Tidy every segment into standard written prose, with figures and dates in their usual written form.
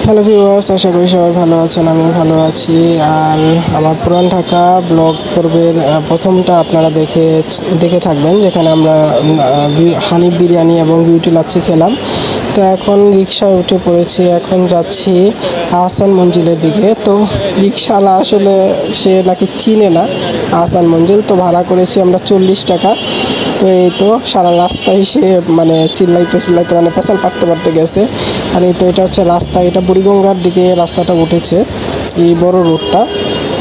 Hello viewers, আশা করি সবাই ভালো আছেন। আমিও ভালো আছি। আর আমার পুরান ঢাকা ব্লগ পর্বের প্রথমটা আপনারা দেখে থাকবেন, যেখানে আমরা হানিফ বিরিয়ানি এবং বিউটি লাচ্ছি খেলাম। তো এখন রিক্সায় উঠে পড়েছি, এখন যাচ্ছি আহসান মঞ্জিলের দিকে। তো রিক্সাওয়ালা আসলে সে নাকি চিনে না আহসান মঞ্জিল, তো ভাড়া করেছি আমরা 40 টাকা। তো এই তো সারা রাস্তায় সে মানে চিল্লাইতে মানে পেছাল পাড়তে গেছে। আর এই তো এটা হচ্ছে রাস্তা, এটা বুড়িগঙ্গার দিকে রাস্তাটা উঠেছে, এই বড় রোডটা।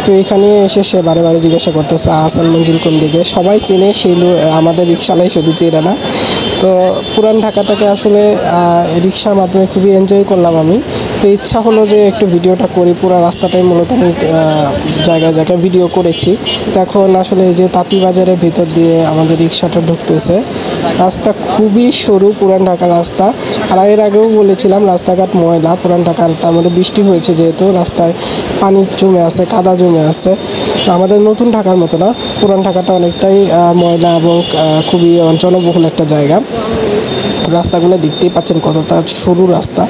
তো এখানে এসে সে বারে বারে জিজ্ঞাসা করতেছে আহসান মঞ্জিল কোন দিকে। সবাই চেনে, সেই আমাদের রিক্সালাই শুধু চেনে না। তো পুরান ঢাকাটাকে আসলে রিক্সার মাধ্যমে খুবই এনজয় করলাম আমি। তো ইচ্ছা হলো যে একটু ভিডিওটা করি, পুরো রাস্তাটাই মূলত আমি জায়গায় ভিডিও করেছি। তো এখন আসলে এই যে তাঁতিবাজারের ভিতর দিয়ে আমাদের রিক্সাটা ঢুকতেছে। রাস্তা খুবই সরু পুরান ঢাকার রাস্তা। আর এর আগেও বলেছিলাম রাস্তাঘাট ময়লা পুরান ঢাকার, তার মধ্যে বৃষ্টি হয়েছে যেহেতু রাস্তায় পানি জমে আছে, কাদা জমে আছে। আমাদের নতুন ঢাকার মতো না, পুরান ঢাকাটা অনেকটাই ময়লা এবং খুবই জনবহুল একটা জায়গা। রাস্তাগুলো দেখতেই পাচ্ছেন কতটা সরু রাস্তা।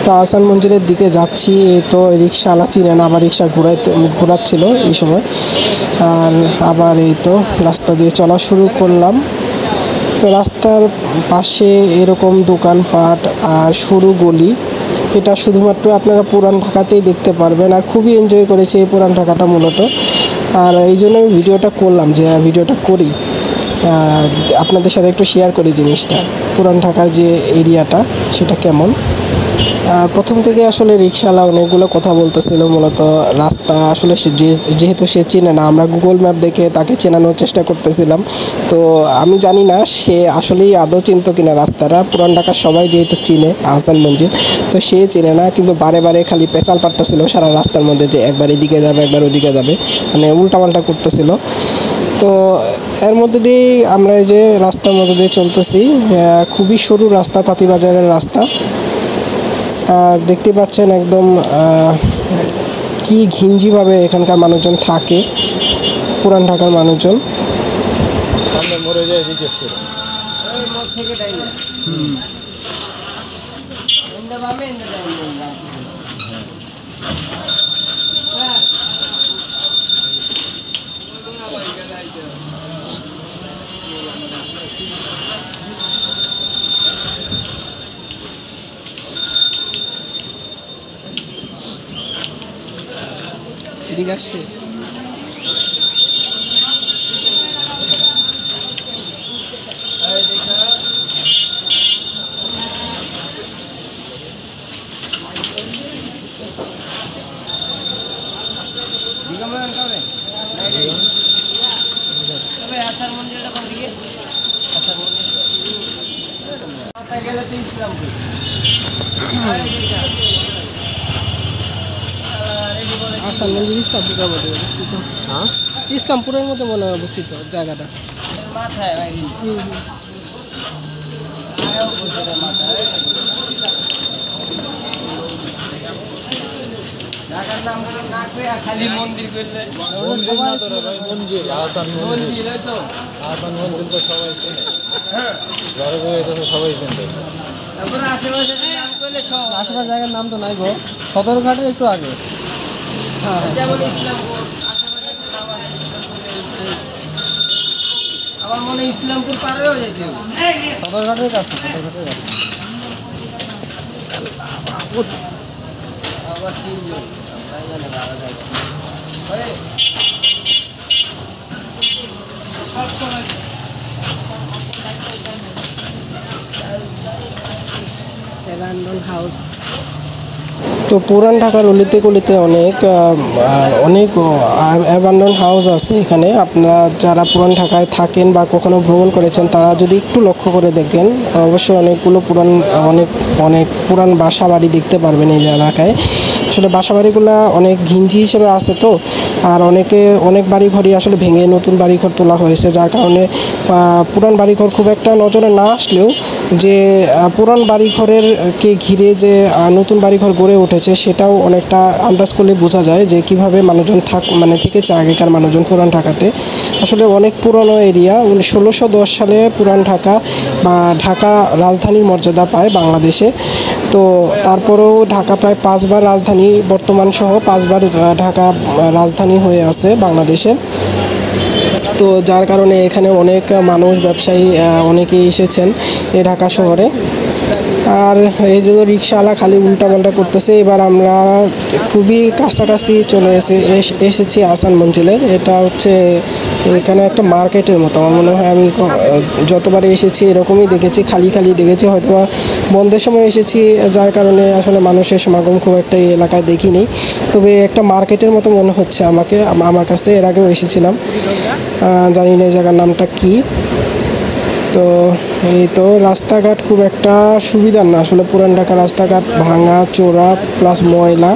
তো আহসান মঞ্জিলের দিকে যাচ্ছি। তো রিক্সাওয়ালা চিনে না, আবার রিক্সা ঘোরাচ্ছিল এই সময়। আর আবার এই তো রাস্তা দিয়ে চলা শুরু করলাম। তো রাস্তার পাশে এরকম দোকানপাট আর সরু গলি, এটা শুধুমাত্র আপনারা পুরান ঢাকাতেই দেখতে পারবেন। আর খুবই এনজয় করেছি এই পুরান ঢাকাটা মূলত। আর এই জন্য আমি ভিডিওটা করলাম, যে ভিডিওটা করি আপনাদের সাথে একটু শেয়ার করি জিনিসটা, পুরান ঢাকার যে এরিয়াটা সেটা কেমন। প্রথম থেকে আসলে রিক্সাওয়ালা অনেকগুলো কথা বলতেছিল, মূলত রাস্তা আসলে যেহেতু সে চেনে না, আমরা গুগল ম্যাপ দেখে তাকে চেনানোর চেষ্টা করতেছিলাম। তো আমি জানি না সে আসলেই আদৌ চিনত কিনা রাস্তাটা। পুরান ঢাকার সবাই যেহেতু চিনে আহসান মঞ্জিল, তো সে চেনে না, কিন্তু বারে বারে খালি পেঁচাল পাড়তেছিল সারা রাস্তার মধ্যে, যে একবার এদিকে যাবে একবার ওদিকে যাবে, মানে উল্টাপাল্টা করতেছিল। তো এর মধ্যে দিয়ে আমরা এই যে রাস্তার মধ্যে দিয়ে চলতেছি, খুবই সরু রাস্তা, তাঁতিবাজারের রাস্তা। দেখতে পাচ্ছেন একদম কি ঘিঞ্জিভাবে এখানকার মানুষজন থাকে, পুরান ঢাকার মানুষজন। এদিকে আসছে আহসান মঞ্জিল ইসলামপুরের মধ্যে অবস্থিত। হ্যাঁ, ইসলামপুরের মধ্যে মনে হয় অবস্থিত জায়গাটা। খালি মন্দির করলে মঞ্জিল আহসান মঞ্জিল তো আহসান মঞ্জিল তো সবাই চেনে, সবাই চিনতেছে। আশেপাশে জায়গার নাম তো নাই গো, সদরঘাটের একটু আগে। আমার মনে হয় ইসলামপুর পারেও যেতে, সদরঘাটের কাছে, সদরঘাটের কাছে। আবার তিনজন তাই জানে ভাড়া যায়। হাউস। তো পুরান ঢাকার অলিতে গলিতে অনেক অ্যাবান্ডন হাউস আছে এখানে। আপনারা যারা পুরান ঢাকায় থাকেন বা কখনো ভ্রমণ করেছেন, তারা যদি একটু লক্ষ্য করে দেখেন, অবশ্যই অনেকগুলো অনেক পুরান বাসা বাড়ি দেখতে পারবেন এই এলাকায়। আসলে বাসা বাড়িগুলো অনেক ঘিঞ্জি হিসেবে আছে তো, আর অনেক বাড়িঘরই আসলে ভেঙে নতুন বাড়িঘর তোলা হয়েছে, যার কারণে পুরান বাড়িঘর খুব একটা নজরে না আসলেও যে পুরান বাড়িঘরের কে ঘিরে যে নতুন বাড়িঘর গড়ে উঠেছে, সেটাও অনেকটা আন্দাজ করলে বোঝা যায় যে কীভাবে মানুষজন থেকেছে আগেকার মানুষজন পুরান ঢাকাতে। আসলে অনেক পুরনো এরিয়া। 1610 সালে পুরান ঢাকা বা ঢাকা রাজধানীর মর্যাদা পায় বাংলাদেশে। তো তারপরেও ঢাকা প্রায় 5বার রাজধানী, বর্তমান সহ 5বার ঢাকা রাজধানী হয়ে আছে বাংলাদেশের। তো যার কারণে এখানে অনেক মানুষ, ব্যবসায়ী অনেকেই এসেছেন এই ঢাকা শহরে। আর এই যে রিক্সাওয়ালা খালি উল্টাপাল্টা করতেছে। এবার আমরা খুবই কাছাকাছি চলে এসেছি আহসান মঞ্জিলের। এটা হচ্ছে এখানে একটা মার্কেটের মতো। আমার মনে হয় আমি যতবারে এসেছি এরকমই দেখেছি, খালি খালি দেখেছি। হয়তো বন্ধের সময় এসেছি, যার কারণে আসলে মানুষের সমাগম খুব একটা এই এলাকায় দেখিনি। তবে একটা মার্কেটের মতো মনে হচ্ছে আমার কাছে। এর আগেও এসেছিলাম, জানি না এই জায়গার নামটা কী। তো এই তো রাস্তাঘাট খুব একটা সুবিধার না আসলে। পুরান ঢাকা রাস্তাঘাট ভাঙা চোরা প্লাস ময়লা।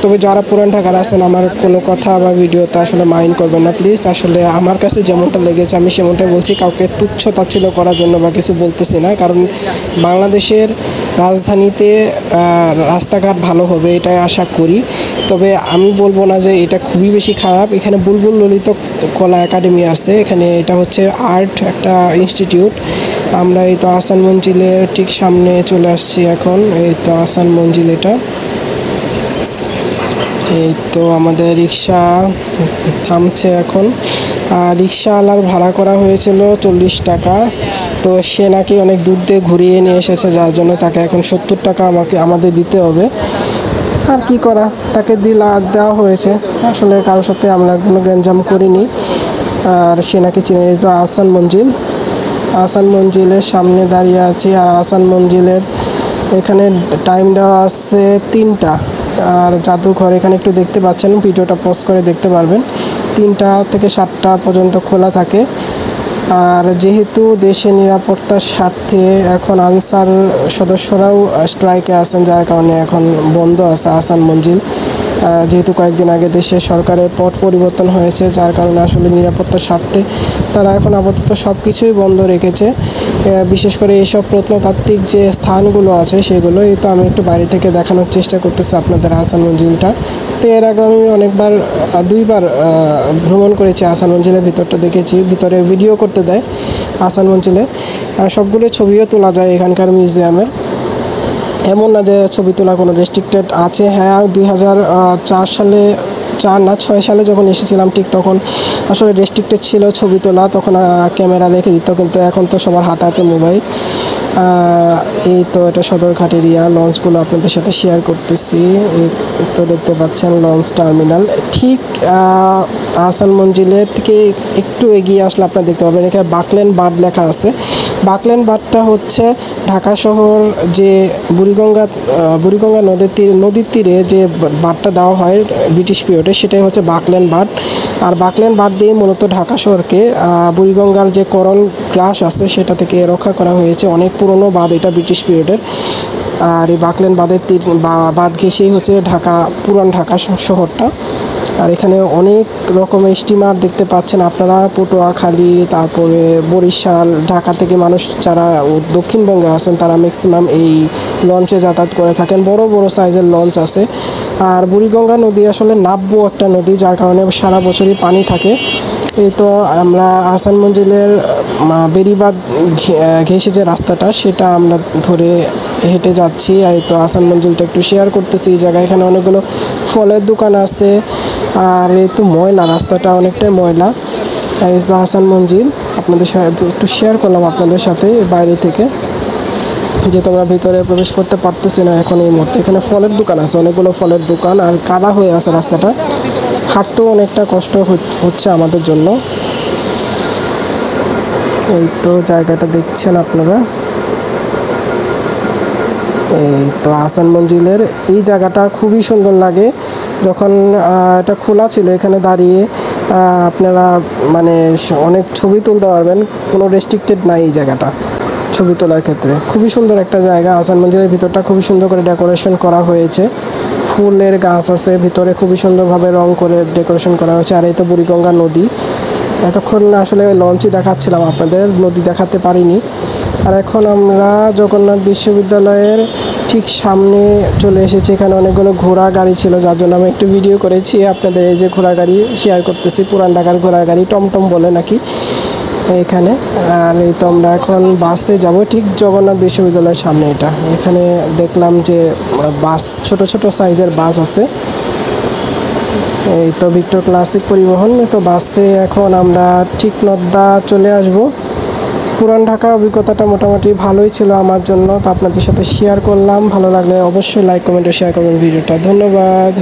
তবে যারা পুরান ঢাকার আছেন, আমার কোনো কথা বা ভিডিওতে আসলে মাইন্ড করবেন না প্লিজ। আসলে আমার কাছে যেমনটা লেগেছে আমি সেমনটাই বলছি, কাউকে তুচ্ছ তাচ্ছিল্য করার জন্য বা কিছু বলতেছি না। কারণ বাংলাদেশের রাজধানীতে রাস্তাঘাট ভালো হবে এটাই আশা করি। তবে আমি বলবো না যে এটা খুবই বেশি খারাপ। এখানে বুলবুল ললিত কলা একাডেমি আছে, এখানে এটা হচ্ছে আর্ট একটা ইনস্টিটিউট। আমরা এই তো আহসান মঞ্জিলের ঠিক সামনে চলে আসছি এখন। এই তো আহসান মঞ্জিল, এটা এই তো আমাদের রিক্সা থামছে এখন। রিক্সাওয়ালার ভাড়া করা হয়েছিল 40 টাকা। তো সে নাকি অনেক দূর দিয়ে ঘুরিয়ে নিয়ে এসেছে, যার জন্য তাকে এখন 70 টাকা আমাদের দিতে হবে। আর কি করা, তাকে দেওয়া হয়েছে। আসলে কারোর সাথে আমরা কোনো গ্যাঞ্জাম করিনি। আর সে নাকি চিনে নিত আহসান মঞ্জিল। আহসান মঞ্জিলের সামনে দাঁড়িয়ে আছি। আর আহসান মঞ্জিলের এখানে টাইম দেওয়া আছে 3টা। আর জাদুঘর এখানে একটু দেখতে পাচ্ছেন, ভিডিওটা পজ করে দেখতে পারবেন। 3টা থেকে 7টা পর্যন্ত খোলা থাকে। আর যেহেতু দেশের নিরাপত্তার স্বার্থে এখন আনসার সদস্যরাও স্ট্রাইকে আছেন, যার কারণে এখন বন্ধ আছে আহসান মঞ্জিল। যেহেতু কয়েকদিন আগে দেশের সরকারের পট পরিবর্তন হয়েছে, যার কারণে আসলে নিরাপত্তার স্বার্থে তারা এখন আপাতত সব কিছুই বন্ধ রেখেছে। বিশেষ করে এইসব প্রত্নতাত্ত্বিক যে স্থানগুলো আছে সেগুলো। এই তো আমি একটু বাইরে থেকে দেখানোর চেষ্টা করতেছি আপনাদের আহসান মঞ্জিলটা। তো এর আগে আমি অনেকবার 2বার ভ্রমণ করেছি আহসান মঞ্জিলের ভিতরটা দেখেছি। ভিতরে ভিডিও করতে দেয় আহসান মঞ্জিলে, ছবিগুলো ছবিও তোলা যায় এখানকার মিউজিয়ামের। এমন না যে ছবি তোলা কোনো রেস্ট্রিক্টেড আছে। হ্যাঁ, 2004 সালে 6 সালে যখন এসেছিলাম ঠিক তখন আসলে রেস্ট্রিক্টেড ছিল ছবি তোলা, তখন ক্যামেরা রেখে দিত। কিন্তু এখন তো সবার হাতে হাতে মোবাইল। এই তো এটা সদরঘাট এরিয়া, লঞ্চগুলো আপনাদের সাথে শেয়ার করতেছি। এই তো দেখতে পাচ্ছেন লঞ্চ টার্মিনাল। ঠিক আহসান মঞ্জিলের থেকে একটু এগিয়ে আসলে আপনারা দেখতে পাবেন এখানে বাকলেন বাঁধ লেখা আছে। বাকলেন বাঁধটা হচ্ছে ঢাকা শহর যে বুড়িগঙ্গা নদীর তীরে যে বাঁধটা দেওয়া হয় ব্রিটিশ পিরিয়ডে, সেটাই হচ্ছে বাকলেন বাঁধ। আর বাকলেন বাঁধ দিয়ে মূলত ঢাকা শহরকে বুড়িগঙ্গার যে করল গ্রাস আছে সেটা থেকে রক্ষা করা হয়েছে। অনেক পুরনো বাঁধ এটা, ব্রিটিশ পিরিয়ডের। আর এই বাকলেন বাঁধের বাঁধ ঘেঁষেই হচ্ছে পুরান ঢাকা শহরটা। আর এখানে অনেক রকমের স্টিমার দেখতে পাচ্ছেন আপনারা, পটুয়াখালী, তারপরে বরিশাল, ঢাকা থেকে মানুষ যারা দক্ষিণবঙ্গে আছেন তারা ম্যাক্সিমাম এই লঞ্চে যাতায়াত করে থাকেন। বড় বড় সাইজের লঞ্চ আছে। আর বুড়িগঙ্গা নদী আসলে নাব্য একটা নদী, যার কারণে সারা বছরই পানি থাকে। এই তো আমরা আহসান মঞ্জিলের বেড়িবাঁধ ঘেঁষে যে রাস্তাটা সেটা আমরা ধরে হেঁটে যাচ্ছি। আর এই তো আহসান মঞ্জিলটা একটু শেয়ার করতেছি। এই জায়গায় এখানে অনেকগুলো ফলের দোকান আছে। আর এই তো ময়লা, রাস্তাটা অনেকটাই ময়লা। এই তো আহসান মঞ্জিল আপনাদের সাথে একটু শেয়ার করলাম আপনাদের সাথে বাইরে থেকে, যে তোমরা ভিতরে প্রবেশ করতে পারতেছি না এখন এই মুহূর্তে। এখানে ফলের দোকান আছে, অনেকগুলো ফলের দোকান। আর কাদা হয়ে আছে রাস্তাটা, হাঁটতেও অনেকটা কষ্ট হচ্ছে আমাদের জন্য। এই তো জায়গাটা দেখছেন আপনারা। এই তো আহসান মঞ্জিলের এই জায়গাটা খুবই সুন্দর লাগে। যখন এটা খোলা ছিল এখানে দাঁড়িয়ে আপনারা মানে অনেক ছবি তুলতে পারবেন, কোনো রেস্ট্রিক্টেড নাই এই জায়গাটা ছবি তোলার ক্ষেত্রে। খুবই সুন্দর একটা জায়গা। আহসান মঞ্জিলের ভিতরটা খুবই সুন্দর করে ডেকোরেশন করা হয়েছে, ফুলের গাছ আছে ভিতরে, খুবই সুন্দরভাবে রং করে ডেকোরেশন করা হয়েছে। আর এই তো বুড়িগঙ্গা নদী। এতক্ষণ আসলে লঞ্চই দেখাচ্ছিলাম আপনাদের, নদী দেখাতে পারিনি। আর এখন আমরা জগন্নাথ বিশ্ববিদ্যালয়ের ঠিক সামনে চলে এসেছি। এখানে অনেকগুলো ঘোড়া গাড়ি ছিল, যার জন্য আমি একটু ভিডিও করেছি আপনাদের। এই যে ঘোড়া গাড়ি শেয়ার করতেছি, পুরান ঢাকার ঘোড়া গাড়ি, টমটম বলে নাকি। এইখানে। আর এই তো আমরা এখন বাসে যাব, ঠিক জগন্নাথ বিশ্ববিদ্যালয়ের সামনে। এখানে দেখলাম যে বাস, ছোট ছোট সাইজের বাস আছে। এই তো ভিক্টর ক্লাসিক পরিবহন। তো বাসে এখন আমরা ঠিক নদ্দা চলে আসব। পুরান ঢাকা অভিজ্ঞতাটা মোটামুটি ভালোই ছিল আমার জন্য, তো আপনাদের সাথে শেয়ার করলাম। ভালো লাগলে অবশ্যই লাইক, কমেন্ট ও শেয়ার করবেন ভিডিওটা। ধন্যবাদ।